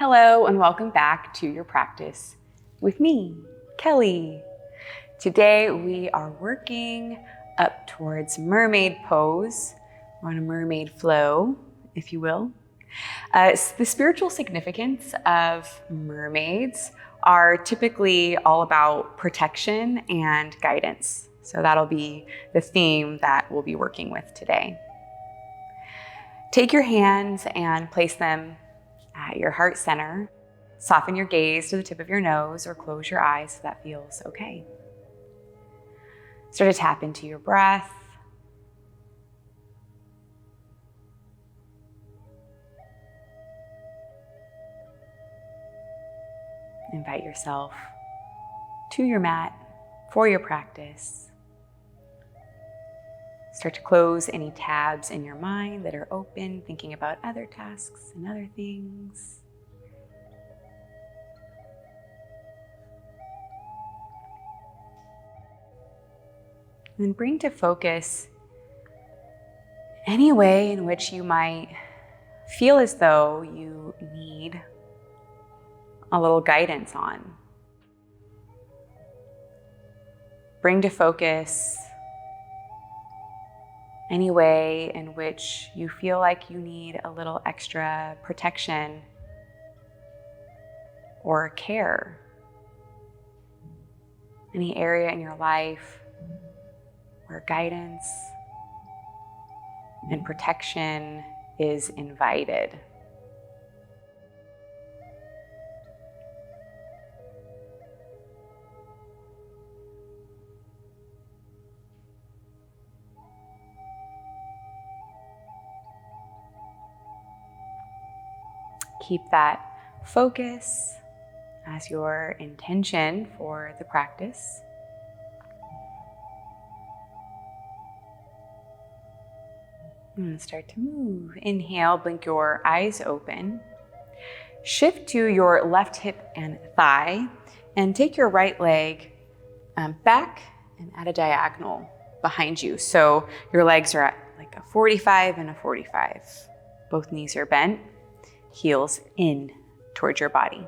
Hello and welcome back to your practice with me, Kelly. Today we are working up towards mermaid pose. We're on a mermaid flow, if you will. The spiritual significance of mermaids are typically all about protection and guidance. So that'll be the theme that we'll be working with today. Take your hands and place them at your heart center. Soften your gaze to the tip of your nose or close your eyes if that feels okay. Start to tap into your breath. Invite yourself to your mat for your practice. Start to close any tabs in your mind that are open, thinking about other tasks and other things. And then bring to focus any way in which you might feel as though you need a little guidance on. Bring to focus any way in which you feel like you need a little extra protection or care. Any area in your life where guidance and protection is invited. Keep that focus as your intention for the practice. And start to move. Inhale, blink your eyes open. Shift to your left hip and thigh and take your right leg back and at a diagonal behind you. So your legs are at like a 45 and a 45. Both knees are bent. Heels in towards your body.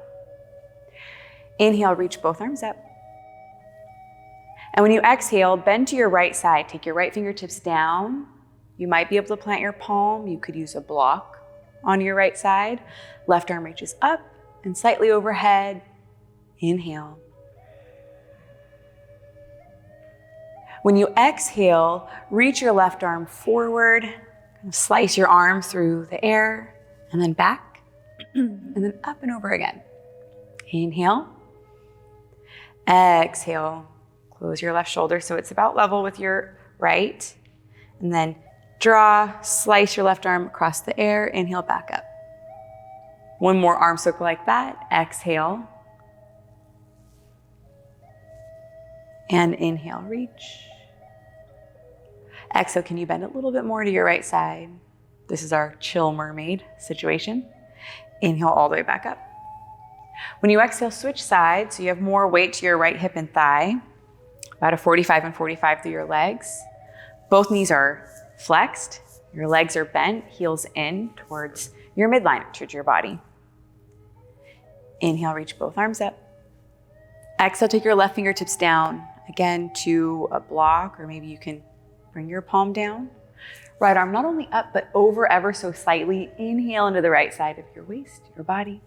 Inhale, reach both arms up. And when you exhale, bend to your right side. Take your right fingertips down. You might be able to plant your palm. You could use a block on your right side. Left arm reaches up and slightly overhead. Inhale. When you exhale, reach your left arm forward. Slice your arm through the air and then back. And then up and over again. Inhale. Exhale. Close your left shoulder so it's about level with your right. And then draw, slice your left arm across the air. Inhale, back up. One more arm circle like that. Exhale. And inhale, reach. Exhale, can you bend a little bit more to your right side? This is our chill mermaid situation. Inhale all the way back up. When you exhale, switch sides. So you have more weight to your right hip and thigh, about a 45 and 45 through your legs. Both knees are flexed. Your legs are bent, heels in towards your midline, towards your body. Inhale, reach both arms up. Exhale, take your left fingertips down, again to a block, or maybe you can bring your palm down. Right arm not only up, but over ever so slightly. Inhale into the right side of your waist, your body.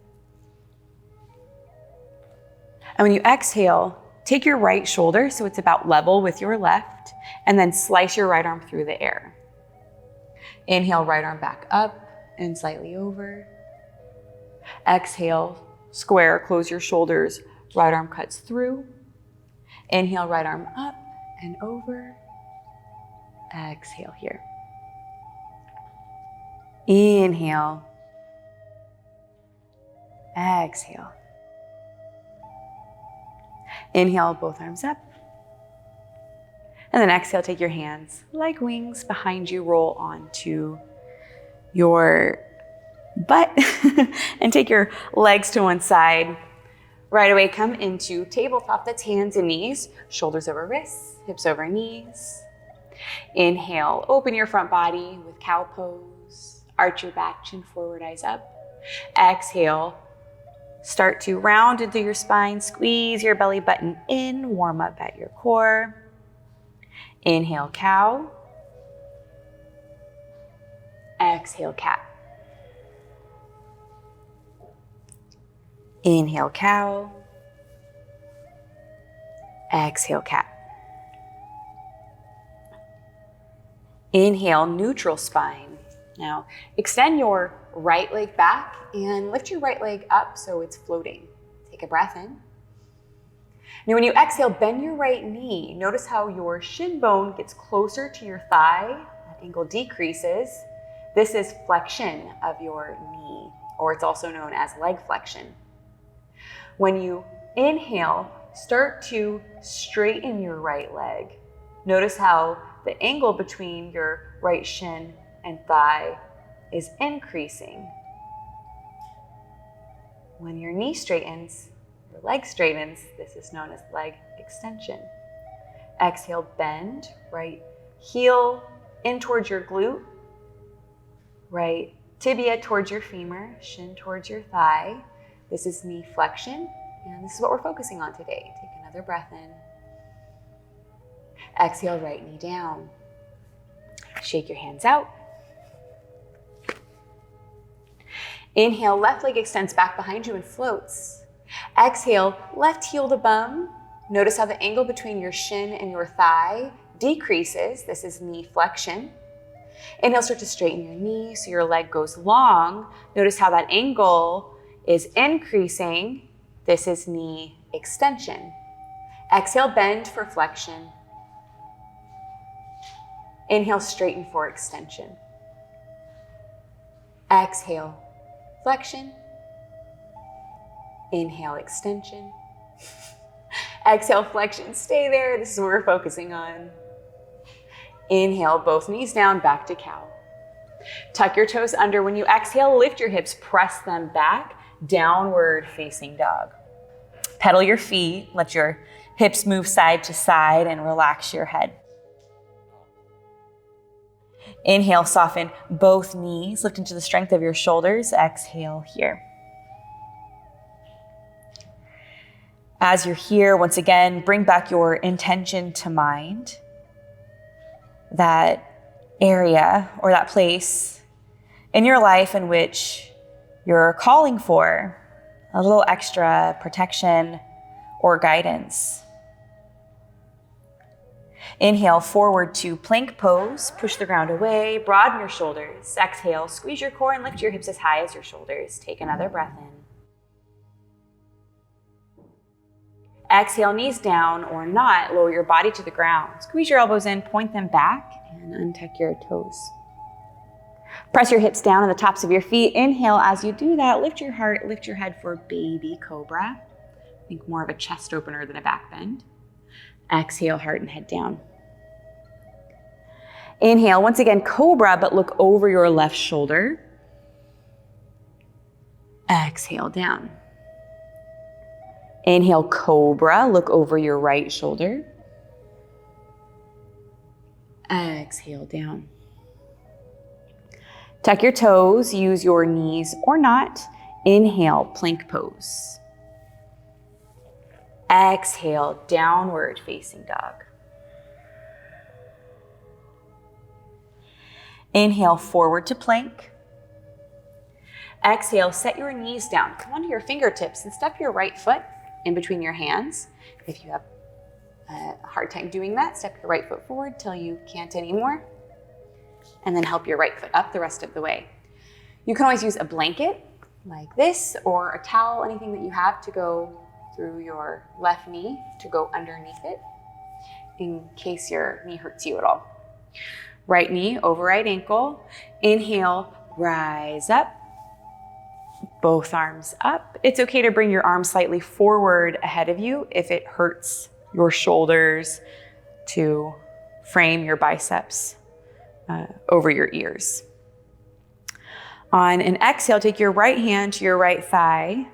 And when you exhale, take your right shoulder so it's about level with your left, and then slice your right arm through the air. Inhale, right arm back up and slightly over. Exhale, square, close your shoulders. Right arm cuts through. Inhale, right arm up and over. Exhale here. Inhale. Exhale. Inhale, both arms up. And then exhale, take your hands like wings behind you, roll onto your butt and take your legs to one side. Right away, come into tabletop. That's hands and knees, shoulders over wrists, hips over knees. Inhale, open your front body with cow pose. Arch your back, chin forward, eyes up. Exhale, Start to round into your spine, squeeze your belly button in, warm up at your core. Inhale, cow. Exhale, cat. Inhale, cow. Exhale, cat. Inhale, neutral spine. Now, extend your right leg back and lift your right leg up so it's floating. Take a breath in. Now, when you exhale, bend your right knee. Notice how your shin bone gets closer to your thigh. That angle decreases. This is flexion of your knee, or it's also known as leg flexion. When you inhale, start to straighten your right leg. Notice how the angle between your right shin and thigh is increasing. When your knee straightens, your leg straightens, this is known as leg extension. Exhale, bend, right heel in towards your glute, right tibia towards your femur, shin towards your thigh. This is knee flexion, and this is what we're focusing on today. Take another breath in. Exhale, right knee down. Shake your hands out. Inhale, left leg extends back behind you and floats. Exhale, left heel to bum. Notice how the angle between your shin and your thigh decreases. This is knee flexion. Inhale, start to straighten your knee so your leg goes long. Notice how that angle is increasing. This is knee extension. Exhale, bend for flexion. Inhale, straighten for extension. Exhale, flexion. Inhale, extension. Exhale, flexion. Stay there. This is what we're focusing on. Inhale, both knees down, back to cow. Tuck your toes under. When you exhale, lift your hips, press them back, downward facing dog. Pedal your feet, let your hips move side to side and relax your head. Inhale, soften both knees, lift into the strength of your shoulders. Exhale here. As you're here, once again, bring back your intention to mind. That area or that place in your life in which you're calling for a little extra protection or guidance. Inhale, forward to plank pose. Push the ground away, broaden your shoulders. Exhale, squeeze your core and lift your hips as high as your shoulders. Take another breath in. Exhale, knees down or not, lower your body to the ground. Squeeze your elbows in, point them back, and untuck your toes. Press your hips down on the tops of your feet. Inhale, as you do that, lift your heart, lift your head for baby cobra. Think more of a chest opener than a back bend. Exhale, heart and head down. Inhale, once again, cobra, but look over your left shoulder. Exhale, down. Inhale, cobra, look over your right shoulder. Exhale, down. Tuck your toes, use your knees or not. Inhale, plank pose. Exhale, downward facing dog. Inhale, forward to plank. Exhale, set your knees down. Come onto your fingertips and step your right foot in between your hands. If you have a hard time doing that, step your right foot forward till you can't anymore. And then help your right foot up the rest of the way. You can always use a blanket like this or a towel, anything that you have to go through your left knee to go underneath it in case your knee hurts you at all. Right knee over right ankle. Inhale, rise up. Both arms up. It's okay to bring your arms slightly forward ahead of you if it hurts your shoulders to frame your biceps over your ears. On an exhale, take your right hand to your right thigh.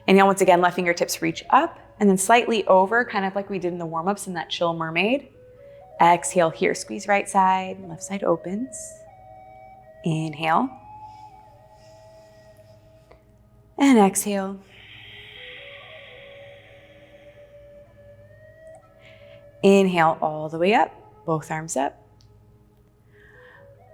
Inhale, once again, left fingertips reach up and then slightly over, kind of like we did in the warm-ups in that chill mermaid. Exhale here, squeeze right side, left side opens. Inhale. And exhale. Inhale all the way up, both arms up.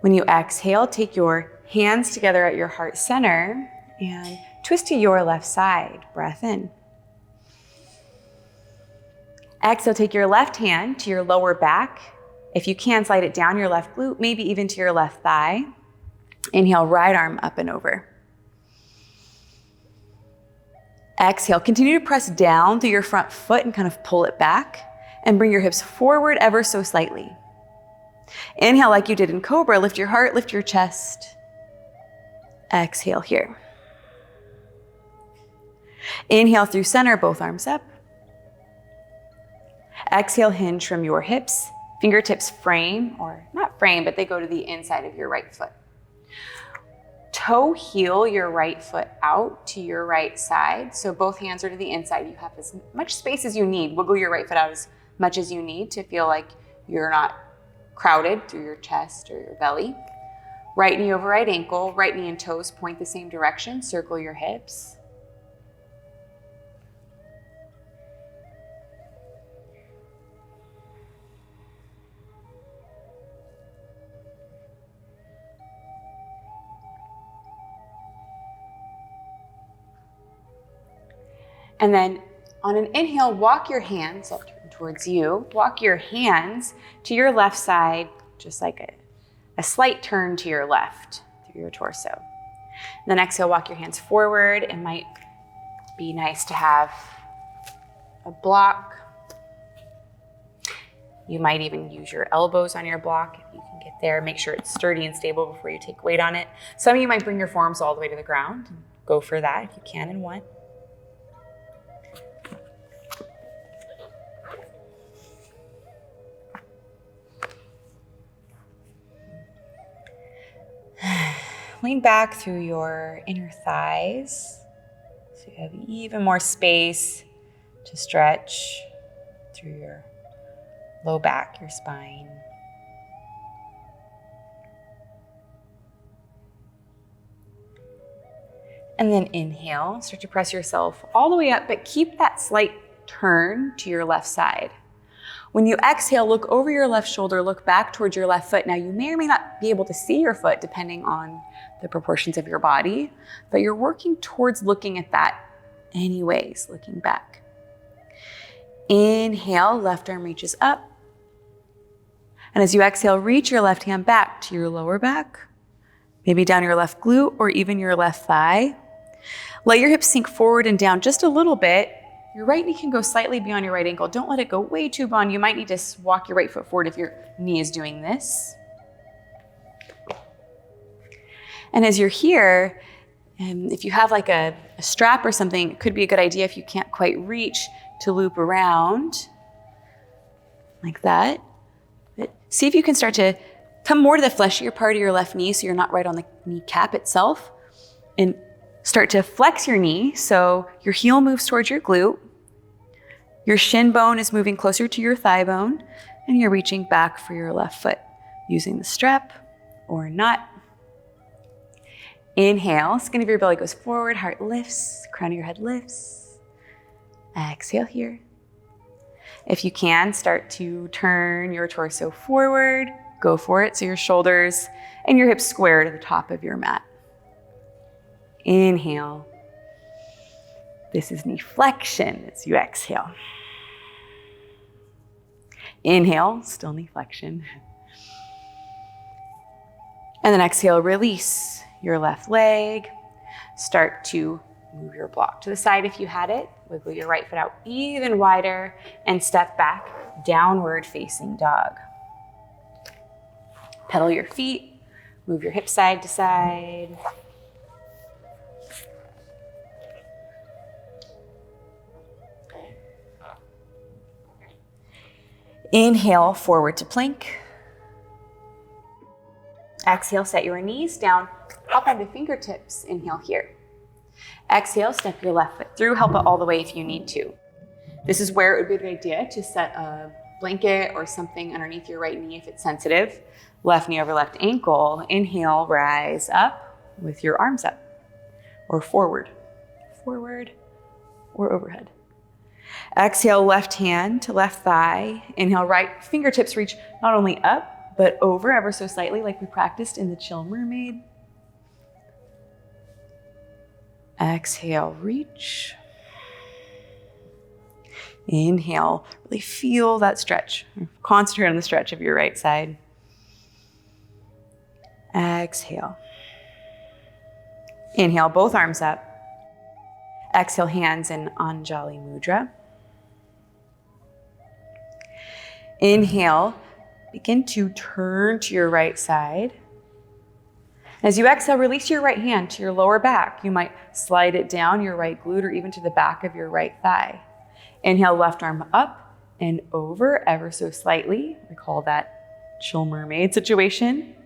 When you exhale, take your hands together at your heart center and twist to your left side. Breath in. Exhale, take your left hand to your lower back. If you can, slide it down your left glute, maybe even to your left thigh. Inhale, right arm up and over. Exhale, continue to press down through your front foot and kind of pull it back and bring your hips forward ever so slightly. Inhale like you did in Cobra, lift your heart, lift your chest. Exhale here. Inhale through center, both arms up. Exhale, hinge from your hips. Fingertips frame, or not frame, but they go to the inside of your right foot. Toe heel your right foot out to your right side. So both hands are to the inside. You have as much space as you need. Wiggle your right foot out as much as you need to feel like you're not crowded through your chest or your belly. Right knee over right ankle. Right knee and toes point the same direction. Circle your hips. And then on an inhale, walk your hands, I'll turn towards you, walk your hands to your left side, just like a slight turn to your left through your torso. And then exhale, walk your hands forward. It might be nice to have a block. You might even use your elbows on your block if you can get there. Make sure it's sturdy and stable before you take weight on it. Some of you might bring your forearms all the way to the ground. Go for that if you can and want. Lean back through your inner thighs so you have even more space to stretch through your low back, your spine. And then inhale, start to press yourself all the way up, but keep that slight turn to your left side. When you exhale, look over your left shoulder, look back towards your left foot. Now you may or may not be able to see your foot depending on the proportions of your body, but you're working towards looking at that anyways, looking back. Inhale, left arm reaches up. And as you exhale, reach your left hand back to your lower back, maybe down your left glute or even your left thigh. Let your hips sink forward and down just a little bit. Your right knee can go slightly beyond your right ankle. Don't let it go way too beyond. You might need to walk your right foot forward if your knee is doing this. And as you're here, if you have like a strap or something, it could be a good idea if you can't quite reach to loop around like that. But see if you can start to come more to the fleshier part of your left knee so you're not right on the kneecap itself. And start to flex your knee so your heel moves towards your glute. Your shin bone is moving closer to your thigh bone, and you're reaching back for your left foot using the strap or not. Inhale, skin of your belly goes forward, heart lifts, crown of your head lifts. Exhale here. If you can, start to turn your torso forward. Go for it. So your shoulders and your hips square to the top of your mat. Inhale. This is knee flexion as you exhale. Inhale, still knee flexion. And then exhale, release your left leg. Start to move your block to the side if you had it. Wiggle your right foot out even wider and step back, downward facing dog. Pedal your feet, move your hips side to side. Inhale, forward to plank. Exhale, set your knees down, hop onto fingertips. Inhale here. Exhale, step your left foot through, help it all the way if you need to. This is where it would be a good idea to set a blanket or something underneath your right knee if it's sensitive. Left knee over left ankle. Inhale, rise up with your arms up or forward or overhead. Exhale, left hand to left thigh. Inhale, right fingertips reach not only up, but over ever so slightly like we practiced in the Chill Mermaid. Exhale, reach. Inhale, really feel that stretch. Concentrate on the stretch of your right side. Exhale. Inhale, both arms up. Exhale, hands in Anjali Mudra. Inhale, begin to turn to your right side. As you exhale, release your right hand to your lower back. You might slide it down your right glute or even to the back of your right thigh. Inhale, left arm up and over ever so slightly. Recall that Chill Mermaid situation.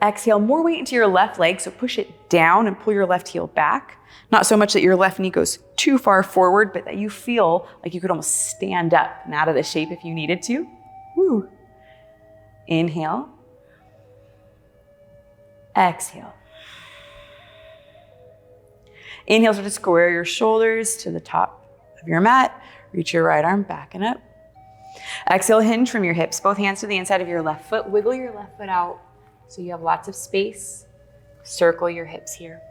Exhale, more weight into your left leg, so push it down and pull your left heel back. Not so much that your left knee goes too far forward, but that you feel like you could almost stand up and out of the shape if you needed to. Woo. Inhale. Exhale. Inhale, start to square your shoulders to the top of your mat. Reach your right arm back and up. Exhale, hinge from your hips, both hands to the inside of your left foot. Wiggle your left foot out so you have lots of space. Circle your hips here.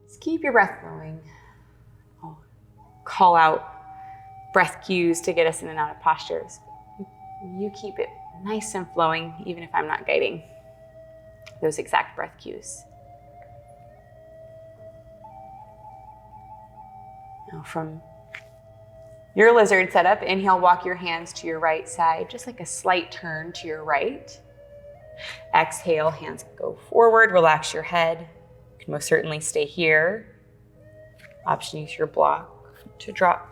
Just keep your breath flowing. I'll call out breath cues to get us in and out of postures. You keep it nice and flowing, even if I'm not guiding those exact breath cues. Now from your lizard setup, inhale, walk your hands to your right side, just like a slight turn to your right. Exhale, hands go forward, relax your head. You can most certainly stay here. Option, use your block to drop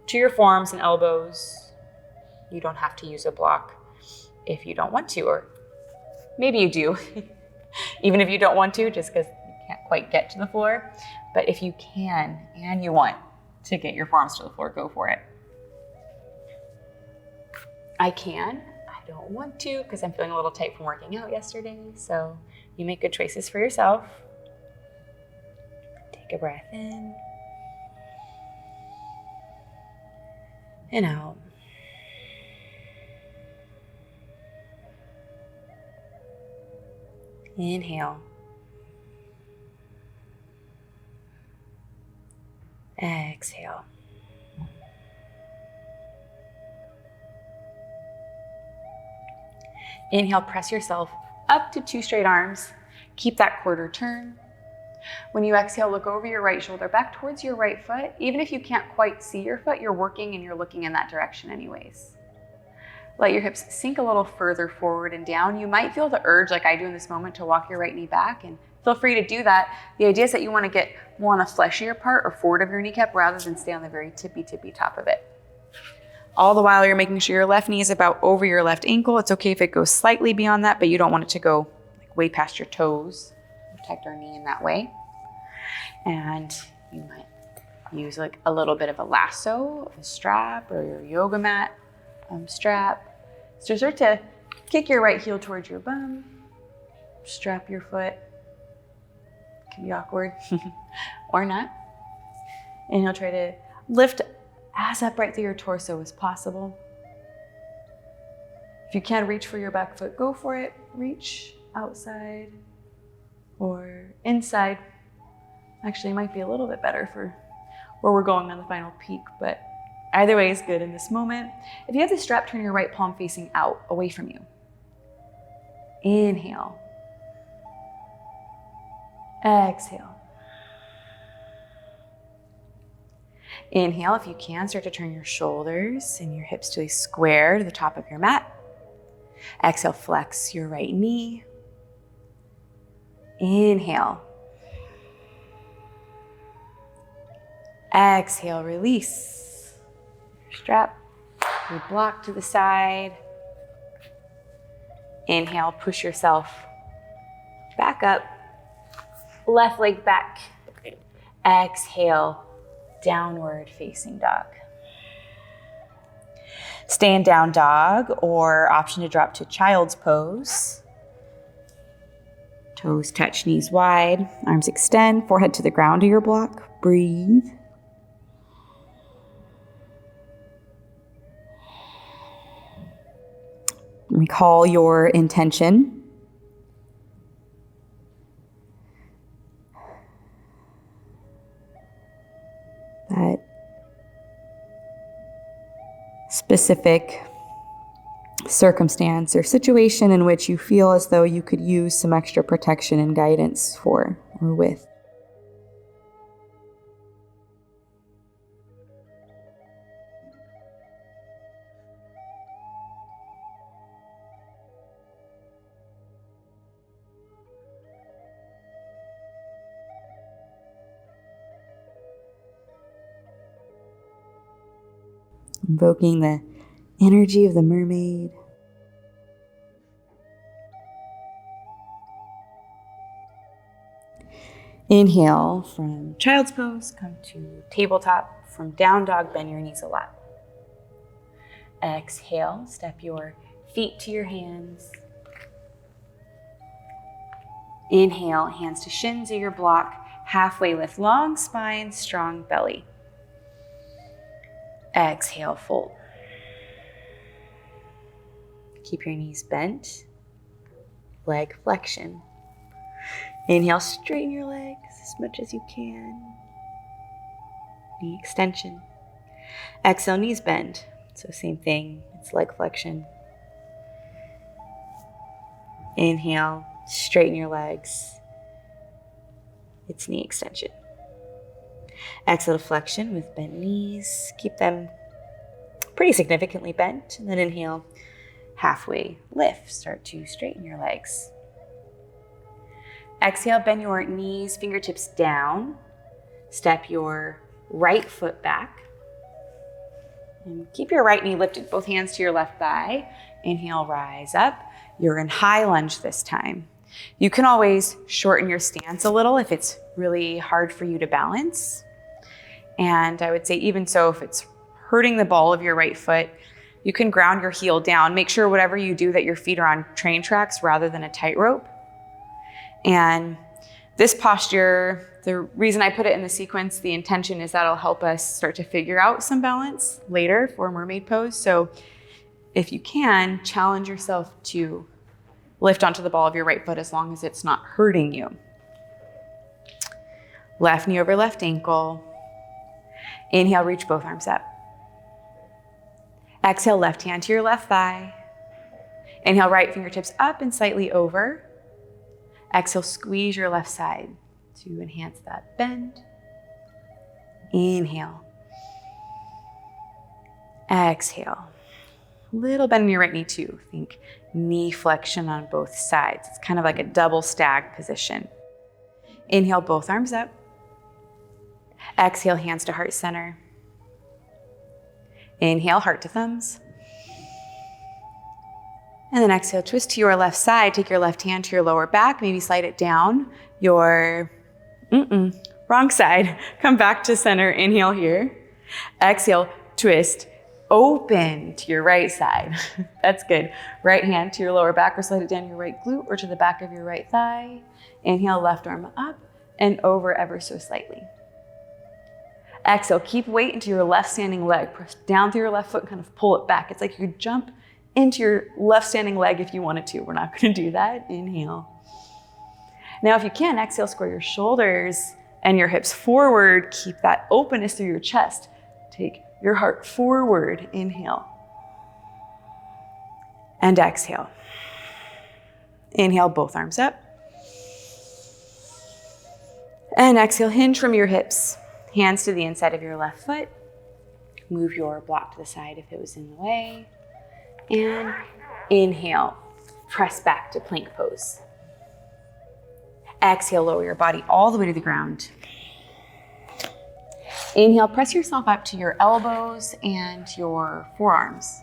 to your forearms and elbows. You don't have to use a block if you don't want to, or maybe you do, even if you don't want to, just because you can't quite get to the floor. But if you can and you want to get your forearms to the floor, go for it. I don't want to because I'm feeling a little tight from working out yesterday. So you make good choices for yourself. Take a breath in and out. Inhale. Exhale. Inhale, press yourself up to 2 straight arms. Keep that quarter turn. When you exhale, look over your right shoulder, back towards your right foot. Even if you can't quite see your foot, you're working and you're looking in that direction anyways. Let your hips sink a little further forward and down. You might feel the urge, like I do in this moment, to walk your right knee back, and feel free to do that. The idea is that you want to get more on the fleshier part or forward of your kneecap rather than stay on the very tippy top of it. All the while you're making sure your left knee is about over your left ankle. It's okay if it goes slightly beyond that, but you don't want it to go like way past your toes. Protect our knee in that way. And you might use like a little bit of a lasso, a strap, or your yoga mat strap. So start to kick your right heel towards your bum. Strap your foot. Can be awkward or not. And you'll try to lift as upright through your torso as possible. If you can reach for your back foot, go for it. Reach outside or inside. Actually, it might be a little bit better for where we're going on the final peak, but either way is good in this moment. If you have the strap, turn your right palm facing out, away from you. Inhale. Exhale. Inhale, if you can, start to turn your shoulders and your hips to square to the top of your mat. Exhale, flex your right knee. Inhale. Exhale, release. Strap your block to the side. Inhale, push yourself back up. Left leg back. Exhale, downward facing dog. Stay in down dog or option to drop to child's pose. Toes touch, knees wide, arms extend, forehead to the ground of your block. Breathe. Recall your intention. That specific circumstance or situation in which you feel as though you could use some extra protection and guidance for or with. Invoking the energy of the mermaid. Inhale from child's pose, come to tabletop. From down dog, bend your knees a lot. Exhale, step your feet to your hands. Inhale, hands to shins of your block. Halfway lift, long spine, strong belly. Exhale, fold. Keep your knees bent. Leg flexion. Inhale, straighten your legs as much as you can. Knee extension. Exhale, knees bend. So same thing, it's leg flexion. Inhale, straighten your legs. It's knee extension. Exhale to flexion with bent knees. Keep them pretty significantly bent. And then inhale, halfway lift. Start to straighten your legs. Exhale, bend your knees, fingertips down. Step your right foot back. And keep your right knee lifted, both hands to your left thigh. Inhale, rise up. You're in high lunge this time. You can always shorten your stance a little if it's really hard for you to balance. And I would say even so, if it's hurting the ball of your right foot, you can ground your heel down. Make sure whatever you do that your feet are on train tracks rather than a tightrope. And this posture, the reason I put it in the sequence, the intention is that'll help us start to figure out some balance later for mermaid pose. So if you can, challenge yourself to lift onto the ball of your right foot as long as it's not hurting you. Left knee over left ankle. Inhale, reach both arms up. Exhale, left hand to your left thigh. Inhale, right fingertips up and slightly over. Exhale, squeeze your left side to enhance that bend. Inhale. Exhale. Little bend in your right knee too. Think knee flexion on both sides. It's kind of like a double stag position. Inhale, both arms up. Exhale, hands to heart center. Inhale, heart to thumbs. And then exhale, twist to your left side. Take your left hand to your lower back. Maybe slide it down your wrong side. Come back to center. Inhale here. Exhale, twist. Open to your right side. That's good. Right hand to your lower back or slide it down your right glute or to the back of your right thigh. Inhale, left arm up and over ever so slightly. Exhale, keep weight into your left standing leg. Press down through your left foot and kind of pull it back. It's like you jump into your left standing leg if you wanted to. We're not going to do that. Inhale. Now, if you can, exhale, square your shoulders and your hips forward. Keep that openness through your chest. Take your heart forward. Inhale. And exhale. Inhale, both arms up. And exhale, hinge from your hips. Hands to the inside of your left foot. Move your block to the side if it was in the way. And inhale, press back to plank pose. Exhale, lower your body all the way to the ground. Inhale, press yourself up to your elbows and your forearms.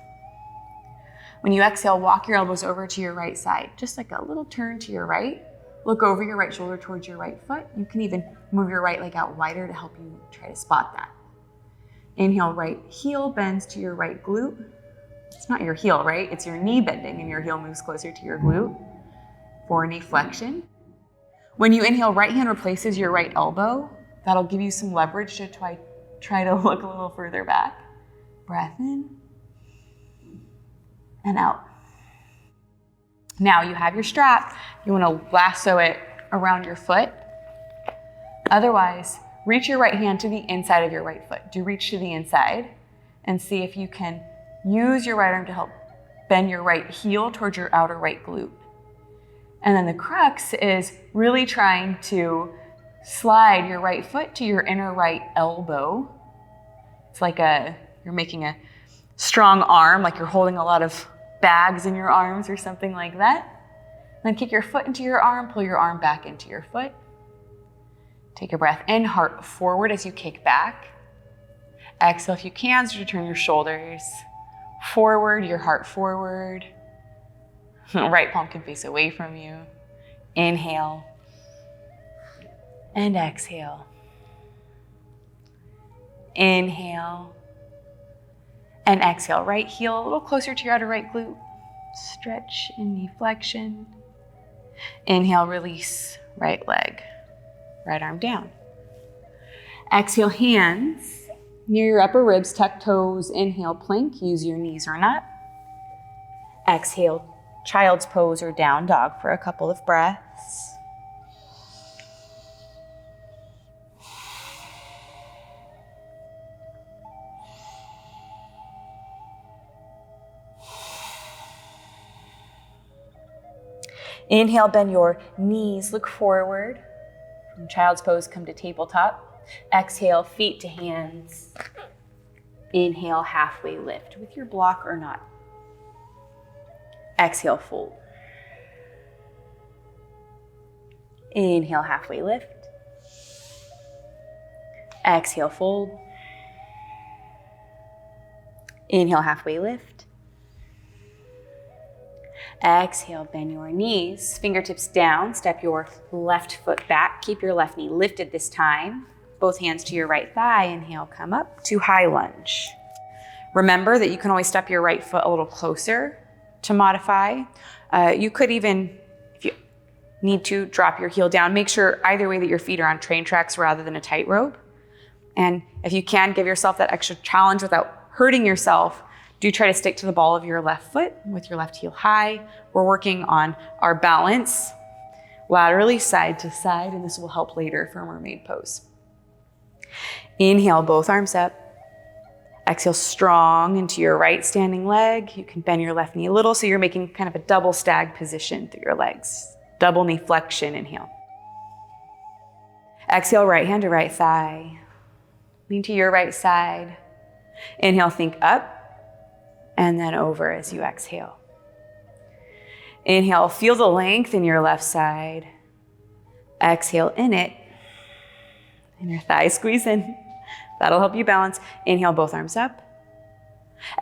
When you exhale, walk your elbows over to your right side, just like a little turn to your right. Look over your right shoulder towards your right foot. You can even move your right leg out wider to help you try to spot that. Inhale, right heel bends to your right glute. It's not your heel, right? It's your knee bending and your heel moves closer to your glute for knee flexion. When you inhale, right hand replaces your right elbow. That'll give you some leverage to try to look a little further back. Breath in and out. Now you have your strap. You want to lasso it around your foot. Otherwise, reach your right hand to the inside of your right foot. Do reach to the inside and see if you can use your right arm to help bend your right heel towards your outer right glute. And then the crux is really trying to slide your right foot to your inner right elbow. It's like you're making a strong arm, like you're holding a lot of bags in your arms or something like that. Then kick your foot into your arm, pull your arm back into your foot. Take a breath in, heart forward as you kick back. Exhale if you can, so to turn your shoulders forward, your heart forward. Right palm can face away from you. Inhale and exhale. Inhale and exhale. Right heel a little closer to your outer right glute. Stretch in knee flexion. Inhale, release right leg. Right arm down. Exhale, hands near your upper ribs, tuck toes. Inhale, plank. Use your knees or not. Exhale, child's pose or down dog for a couple of breaths. Inhale, bend your knees, look forward. From child's pose, come to tabletop. Exhale, feet to hands. Inhale, halfway lift with your block or not. Exhale, fold. Inhale, halfway lift. Exhale, fold. Inhale, halfway lift. Exhale, bend your knees, fingertips down, step your left foot back. Keep your left knee lifted this time. Both hands to your right thigh. Inhale, come up to high lunge. Remember that you can always step your right foot a little closer to modify. You could even, if you need to, drop your heel down. Make sure either way that your feet are on train tracks rather than a tightrope. And if you can, give yourself that extra challenge without hurting yourself. Do try to stick to the ball of your left foot with your left heel high. We're working on our balance laterally, side to side, and this will help later for mermaid pose. Inhale, both arms up. Exhale, strong into your right standing leg. You can bend your left knee a little, so you're making kind of a double stag position through your legs. Double knee flexion, inhale. Exhale, right hand to right thigh. Lean to your right side. Inhale, think up. And then over as you exhale. Inhale, feel the length in your left side. Exhale, in it. And your thighs squeeze in. That'll help you balance. Inhale, both arms up.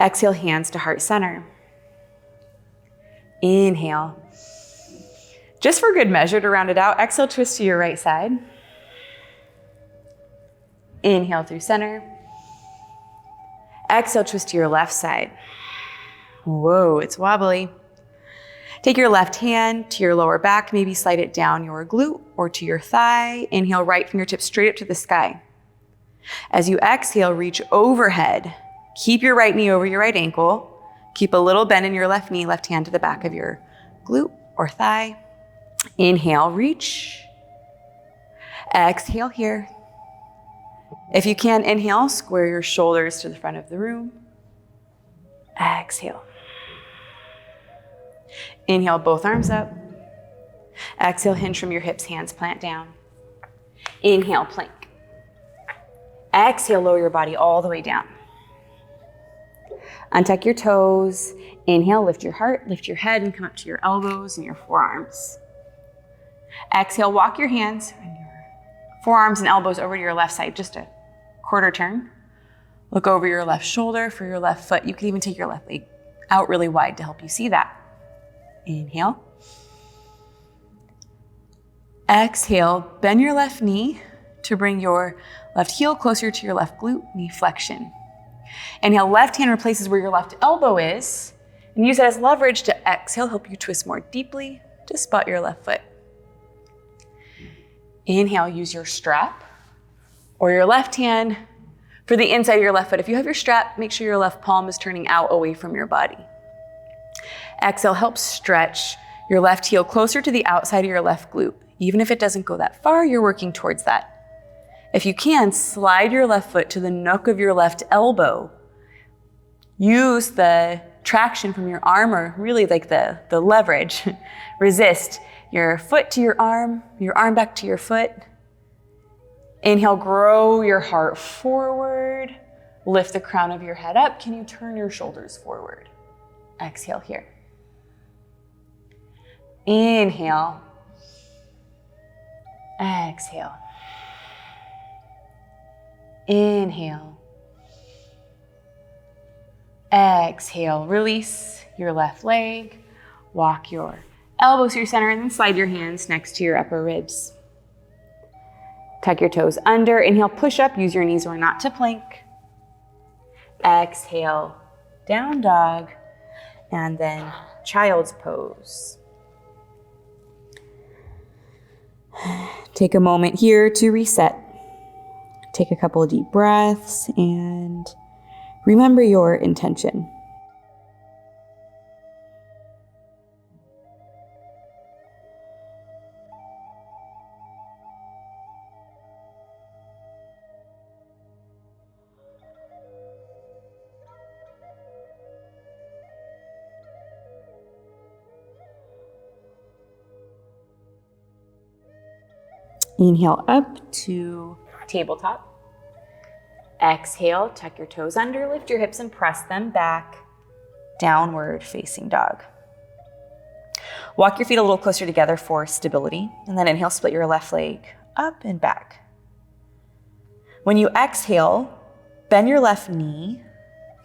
Exhale, hands to heart center. Inhale. Just for good measure to round it out, exhale, twist to your right side. Inhale through center. Exhale, twist to your left side. Whoa, it's wobbly. Take your left hand to your lower back, maybe slide it down your glute or to your thigh. Inhale, right fingertips straight up to the sky. As you exhale, reach overhead. Keep your right knee over your right ankle. Keep a little bend in your left knee, left hand to the back of your glute or thigh. Inhale, reach. Exhale here. If you can, inhale, square your shoulders to the front of the room. Exhale. Inhale, both arms up. Exhale, hinge from your hips, hands plant down. Inhale, plank. Exhale, lower your body all the way down. Untuck your toes. Inhale, lift your heart, lift your head, and come up to your elbows and your forearms. Exhale, walk your hands and your forearms and elbows over to your left side, just a quarter turn. Look over your left shoulder for your left foot. You can even take your left leg out really wide to help you see that. Inhale. Exhale, bend your left knee to bring your left heel closer to your left glute, knee flexion. Inhale, left hand replaces where your left elbow is, and use that as leverage to exhale, help you twist more deeply to spot your left foot. Inhale, use your strap or your left hand for the inside of your left foot. If you have your strap, make sure your left palm is turning out away from your body. Exhale, help stretch your left heel closer to the outside of your left glute. Even if it doesn't go that far, you're working towards that. If you can, slide your left foot to the nook of your left elbow. Use the traction from your arm, or really like the leverage. Resist your foot to your arm back to your foot. Inhale, grow your heart forward. Lift the crown of your head up. Can you turn your shoulders forward? Exhale here. Inhale. Exhale. Inhale. Exhale. Release your left leg. Walk your elbows to your center and then slide your hands next to your upper ribs. Tuck your toes under. Inhale, push up. Use your knees or not to plank. Exhale, down dog, and then child's pose. Take a moment here to reset. Take a couple of deep breaths and remember your intention. Inhale up to tabletop. Exhale, tuck your toes under, lift your hips and press them back. Downward facing dog. Walk your feet a little closer together for stability. And then inhale, split your left leg up and back. When you exhale, bend your left knee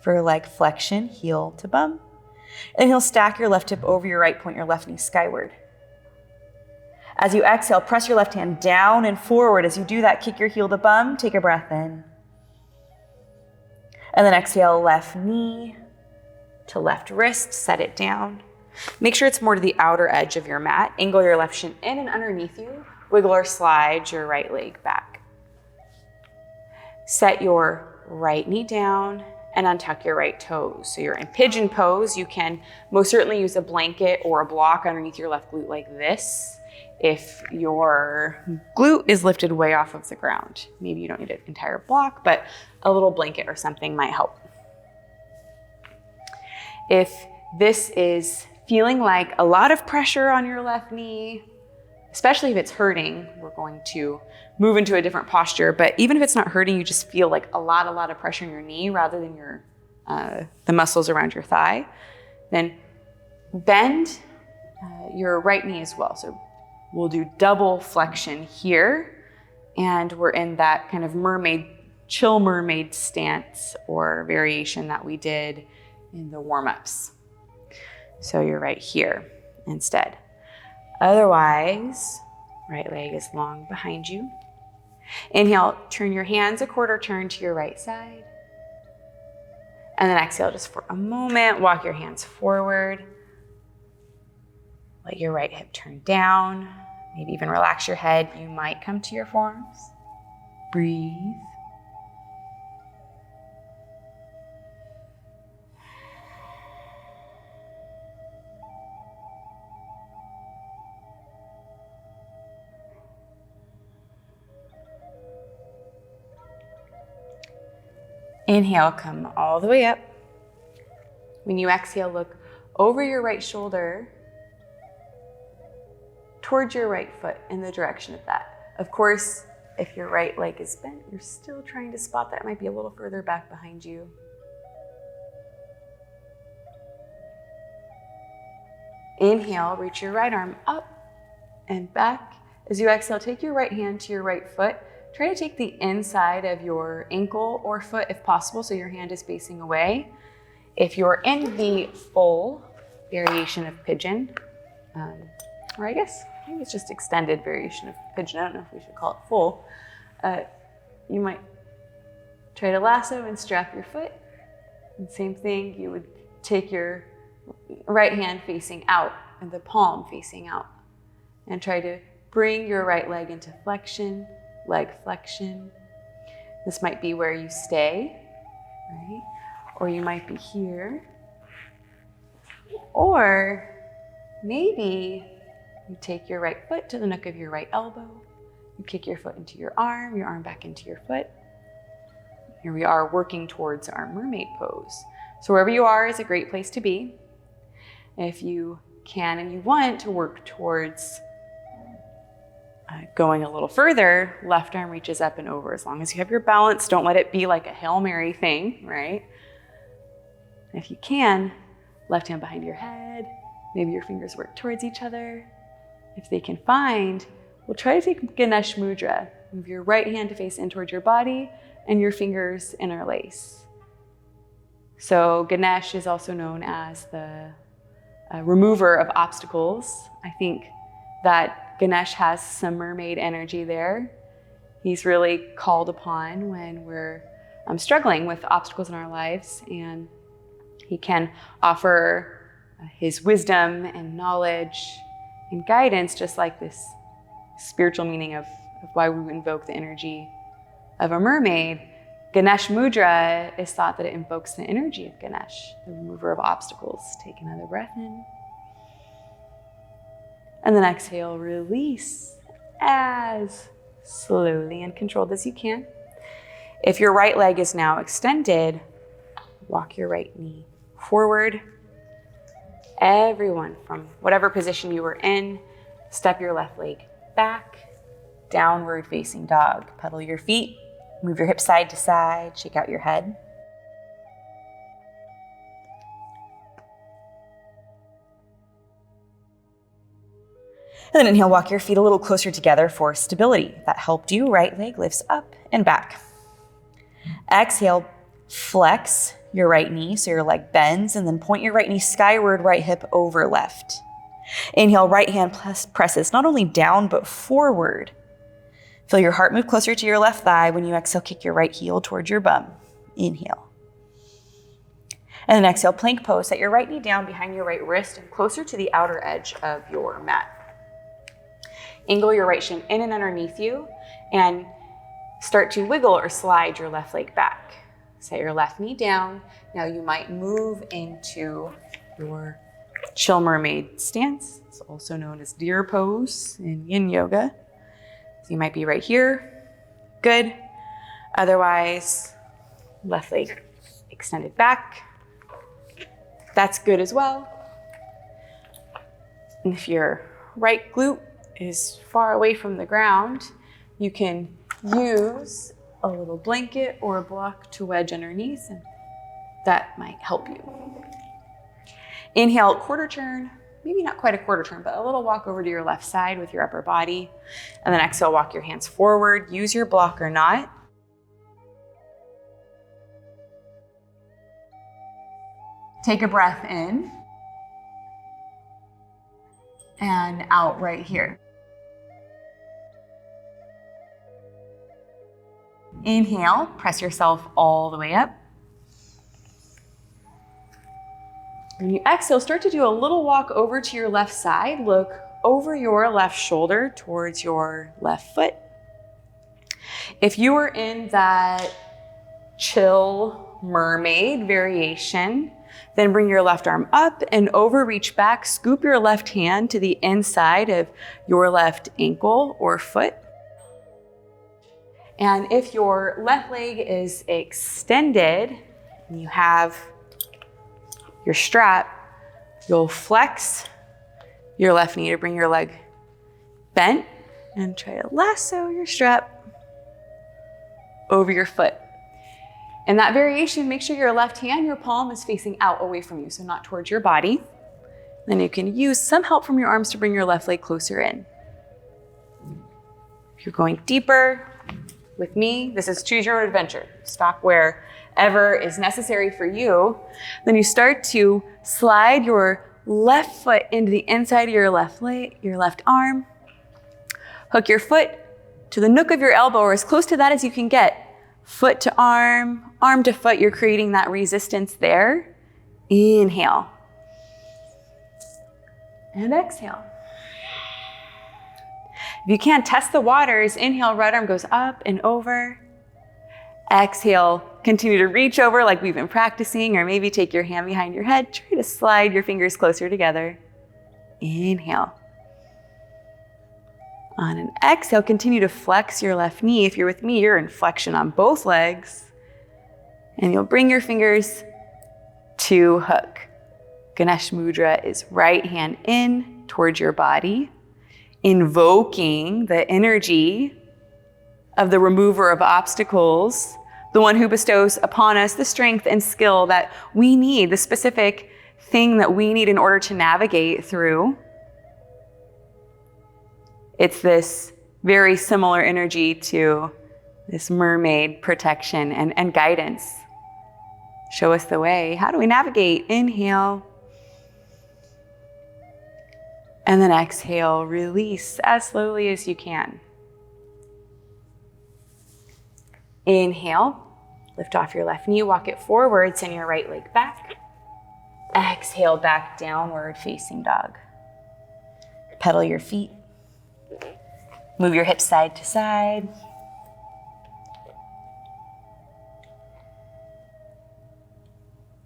for leg flexion, heel to bum. Inhale, stack your left hip over your right, point your left knee skyward. As you exhale, press your left hand down and forward. As you do that, kick your heel to bum, take a breath in. And then exhale, left knee to left wrist, set it down. Make sure it's more to the outer edge of your mat. Angle your left shin in and underneath you. Wiggle or slide your right leg back. Set your right knee down and untuck your right toes. So you're in pigeon pose. You can most certainly use a blanket or a block underneath your left glute like this. If your glute is lifted way off of the ground, maybe you don't need an entire block, but a little blanket or something might help. If this is feeling like a lot of pressure on your left knee, especially if it's hurting, we're going to move into a different posture. But even if it's not hurting, you just feel like a lot of pressure in your knee rather than the muscles around your thigh, then bend your right knee as well. So we'll do double flexion here, and we're in that kind of chill mermaid stance or variation that we did in the warm-ups. So you're right here instead. Otherwise, right leg is long behind you. Inhale, turn your hands a quarter turn to your right side. And then exhale just for a moment, walk your hands forward. Let your right hip turn down. Maybe even relax your head. You might come to your forearms. Breathe. Inhale, come all the way up. When you exhale, look over your right shoulder towards your right foot in the direction of that. Of course, if your right leg is bent, you're still trying to spot that. It might be a little further back behind you. Inhale, reach your right arm up and back. As you exhale, take your right hand to your right foot. Try to take the inside of your ankle or foot if possible, so your hand is facing away. If you're in the full variation of pigeon, or I guess maybe it's just extended variation of pigeon, I don't know if we should call it full, you might try to lasso and strap your foot. And same thing, you would take your right hand facing out and the palm facing out and try to bring your right leg into flexion, leg flexion. This might be where you stay, right? Or you might be here. Or maybe you take your right foot to the nook of your right elbow. You kick your foot into your arm back into your foot. Here we are working towards our mermaid pose. So wherever you are is a great place to be. If you can and you want to work towards going a little further, left arm reaches up and over. As long as you have your balance, don't let it be like a Hail Mary thing, right? If you can, left hand behind your head, maybe your fingers work towards each other. If they can find, we'll try to take Ganesh Mudra. Move your right hand to face in towards your body and your fingers interlace. So Ganesh is also known as the remover of obstacles. I think that Ganesh has some mermaid energy there. He's really called upon when we're struggling with obstacles in our lives, and he can offer his wisdom and knowledge and guidance, just like this spiritual meaning of why we invoke the energy of a mermaid. Ganesh Mudra is thought that it invokes the energy of Ganesh, the remover of obstacles. Take another breath in. And then exhale, release as slowly and controlled as you can. If your right leg is now extended, walk your right knee forward. Everyone, from whatever position you were in, step your left leg back, downward facing dog. Pedal your feet, move your hips side to side, shake out your head. And then inhale, walk your feet a little closer together for stability. If that helped you, right leg lifts up and back. Exhale, flex your right knee so your leg bends, and then point your right knee skyward, right hip over left. Inhale, right hand presses not only down but forward. Feel your heart move closer to your left thigh. When you exhale, kick your right heel towards your bum. Inhale. And then exhale, plank pose. Set your right knee down behind your right wrist and closer to the outer edge of your mat. Angle your right shin in and underneath you and start to wiggle or slide your left leg back. Set your left knee down. Now you might move into your chill mermaid stance. It's also known as deer pose in yin yoga. So you might be right here. Good. Otherwise, left leg extended back. That's good as well. And if your right glute is far away from the ground, you can use a little blanket or a block to wedge underneath, and that might help you. Inhale, quarter turn, maybe not quite a quarter turn, but a little walk over to your left side with your upper body. And then exhale, walk your hands forward, use your block or not. Take a breath in and out right here. Inhale, press yourself all the way up. When you exhale, start to do a little walk over to your left side. Look over your left shoulder towards your left foot. If you were in that chill mermaid variation, then bring your left arm up and over, reach back, scoop your left hand to the inside of your left ankle or foot. And if your left leg is extended and you have your strap, you'll flex your left knee to bring your leg bent and try to lasso your strap over your foot. In that variation, make sure your left hand, your palm is facing out away from you, so not towards your body. Then you can use some help from your arms to bring your left leg closer in. If you're going deeper with me, this is choose your own adventure. Stop wherever is necessary for you. Then you start to slide your left foot into the inside of your left leg, your left arm. Hook your foot to the nook of your elbow or as close to that as you can get. Foot to arm, arm to foot, you're creating that resistance there. Inhale. And exhale. If you can't test the waters, inhale, right arm goes up and over. Exhale, continue to reach over like we've been practicing, or maybe take your hand behind your head. Try to slide your fingers closer together. Inhale. On an exhale, continue to flex your left knee. If you're with me, you're in flexion on both legs. And you'll bring your fingers to hook. Ganesh Mudra is right hand in towards your body, invoking the energy of the remover of obstacles, the one who bestows upon us the strength and skill that we need, the specific thing that we need in order to navigate through. It's this very similar energy to this mermaid protection and guidance. Show us the way. How do we navigate? Inhale. And then exhale, release as slowly as you can. Inhale, lift off your left knee, walk it forward, send your right leg back. Exhale, back downward facing dog. Pedal your feet. Move your hips side to side.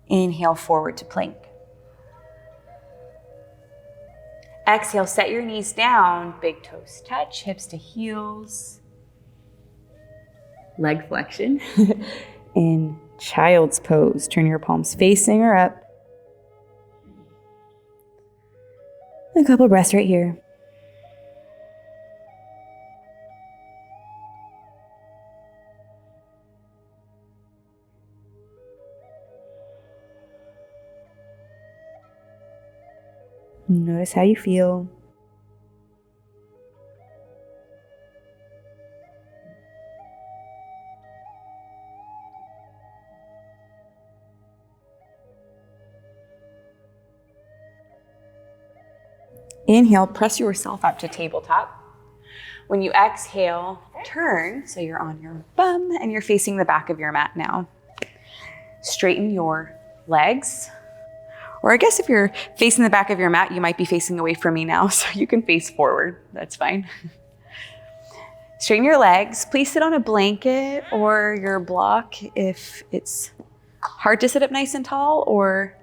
Inhale, forward to plank. Exhale, set your knees down, big toes touch, hips to heels. Leg flexion. In child's pose, turn your palms facing or up. A couple breaths right here. Notice how you feel. Inhale, press yourself up to tabletop. When you exhale, turn so you're on your bum and you're facing the back of your mat now. Straighten your legs. Or I guess if you're facing the back of your mat, you might be facing away from me now, so you can face forward. That's fine. Straighten your legs. Please sit on a blanket or your block if it's hard to sit up nice and tall, or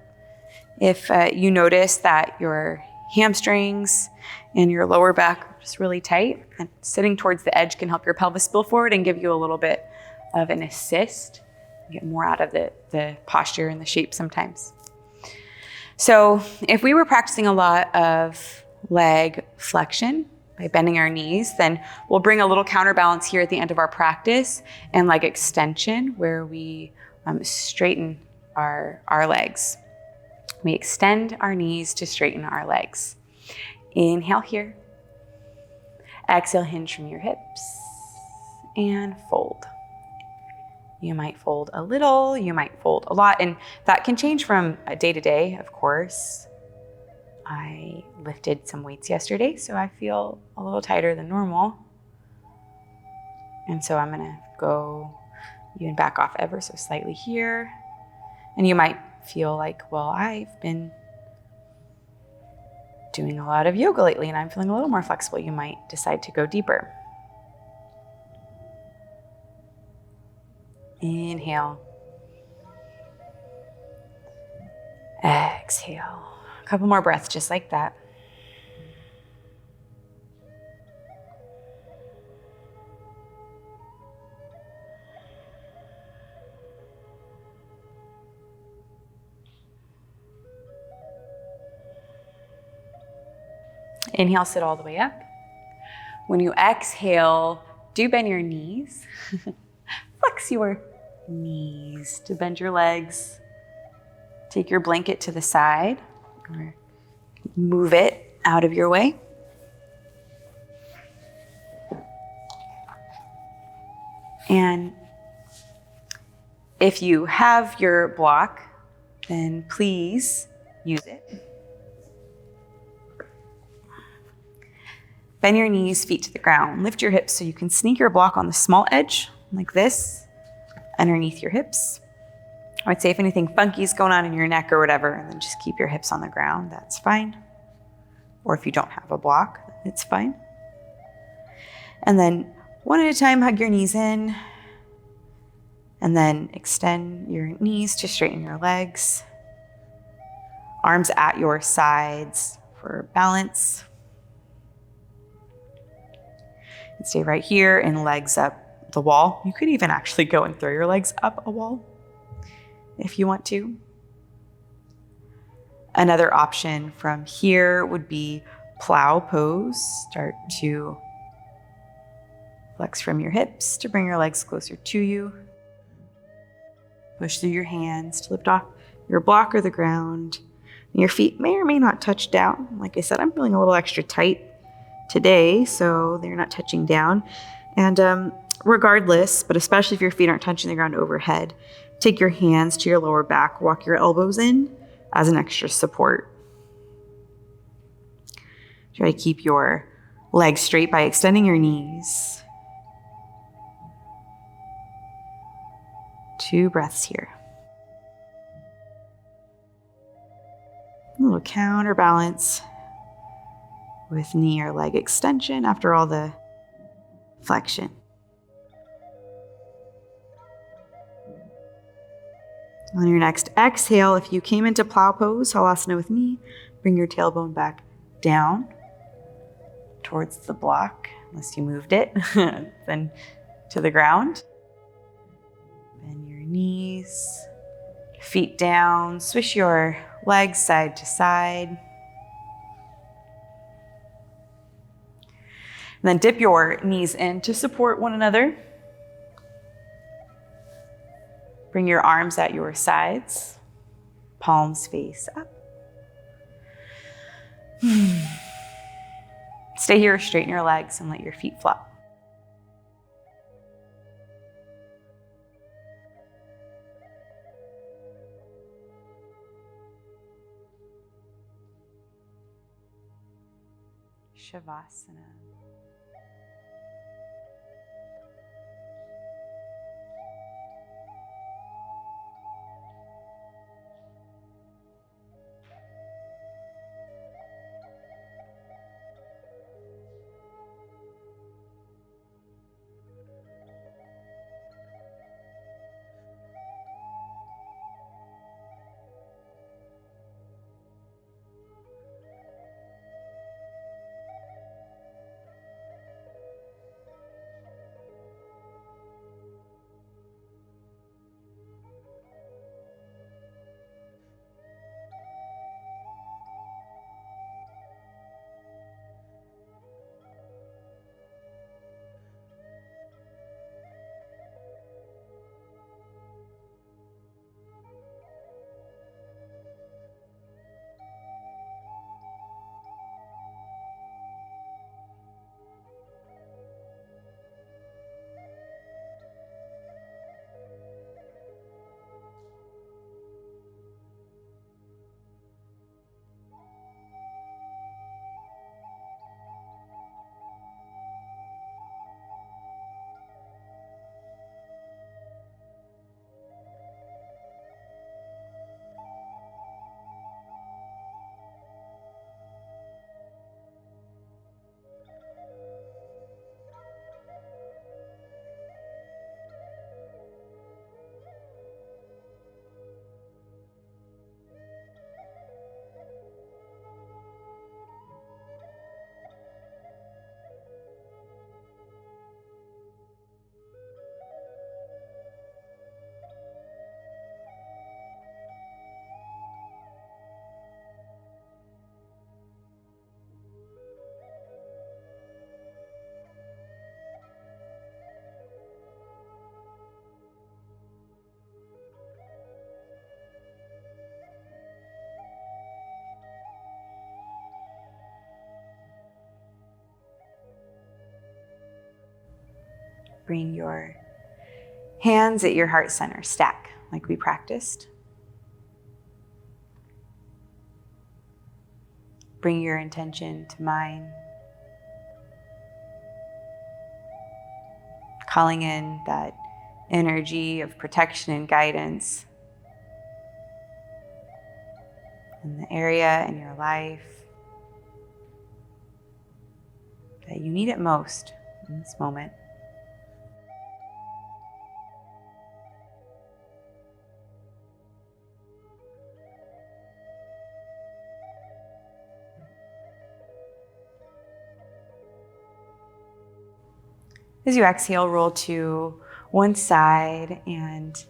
if you notice that your hamstrings and your lower back are just really tight. And sitting towards the edge can help your pelvis spill forward and give you a little bit of an assist. Get more out of the posture and the shape sometimes. So if we were practicing a lot of leg flexion by bending our knees, then we'll bring a little counterbalance here at the end of our practice and leg extension, where we straighten our legs. We extend our knees to straighten our legs. Inhale here. Exhale, hinge from your hips and fold. You might fold a little, you might fold a lot, and that can change from day to day, of course. I lifted some weights yesterday, so I feel a little tighter than normal. And so I'm gonna go even back off ever so slightly here. And you might feel like, well, I've been doing a lot of yoga lately and I'm feeling a little more flexible. You might decide to go deeper. Inhale. Exhale. A couple more breaths just like that. Inhale, sit all the way up. When you exhale, do bend your knees. Flex your knees to bend your legs. Take your blanket to the side or move it out of your way. And if you have your block, then please use it. Bend your knees, feet to the ground. Lift your hips so you can sneak your block on the small edge, like this, underneath your hips. I would say if anything funky is going on in your neck or whatever, then just keep your hips on the ground, that's fine. Or if you don't have a block, it's fine. And then one at a time, hug your knees in. And then extend your knees to straighten your legs. Arms at your sides for balance. And stay right here and legs up the wall. You could even actually go and throw your legs up a wall if you want to. Another option from here would be plow pose. Start to flex from your hips to bring your legs closer to you. Push through your hands to lift off your block or the ground. Your feet may or may not touch down. Like I said, I'm feeling a little extra tight today, so they're not touching down. And regardless, but especially if your feet aren't touching the ground overhead, take your hands to your lower back, walk your elbows in as an extra support. Try to keep your legs straight by extending your knees. 2 breaths here. A little counterbalance with knee or leg extension after all the flexion. On your next exhale, if you came into plow pose, halasana with me, bring your tailbone back down towards the block, unless you moved it, then to the ground. Bend your knees, feet down, swish your legs side to side. And then dip your knees in to support one another. Bring your arms at your sides, palms face up. Stay here, straighten your legs and let your feet flop. Shavasana. Bring your hands at your heart center, stack like we practiced. Bring your intention to mine. Calling in that energy of protection and guidance in the area in your life that you need it most in this moment. As you exhale, roll to one side and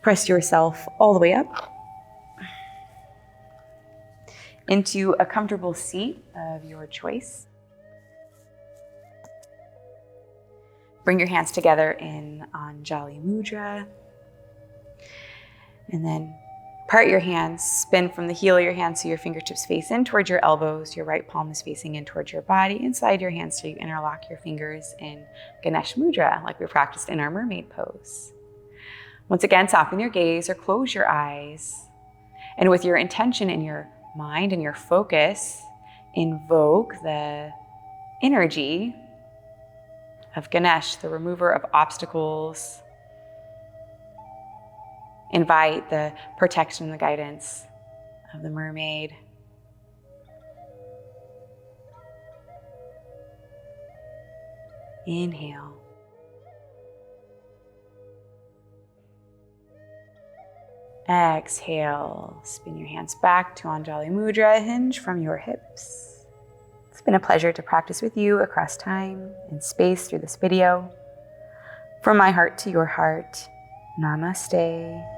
press yourself all the way up into a comfortable seat of your choice. Bring your hands together in Anjali Mudra. And then part your hands, spin from the heel of your hands so your fingertips face in towards your elbows. Your right palm is facing in towards your body. Inside your hands so you interlock your fingers in Ganesh Mudra, like we practiced in our mermaid pose. Once again, soften your gaze or close your eyes. And with your intention in your mind and your focus, invoke the energy of Ganesh, the remover of obstacles. Invite the protection and the guidance of the mermaid. Inhale. Exhale. Spin your hands back to Anjali Mudra. Hinge from your hips. It's been a pleasure to practice with you across time and space through this video. From my heart to your heart, namaste.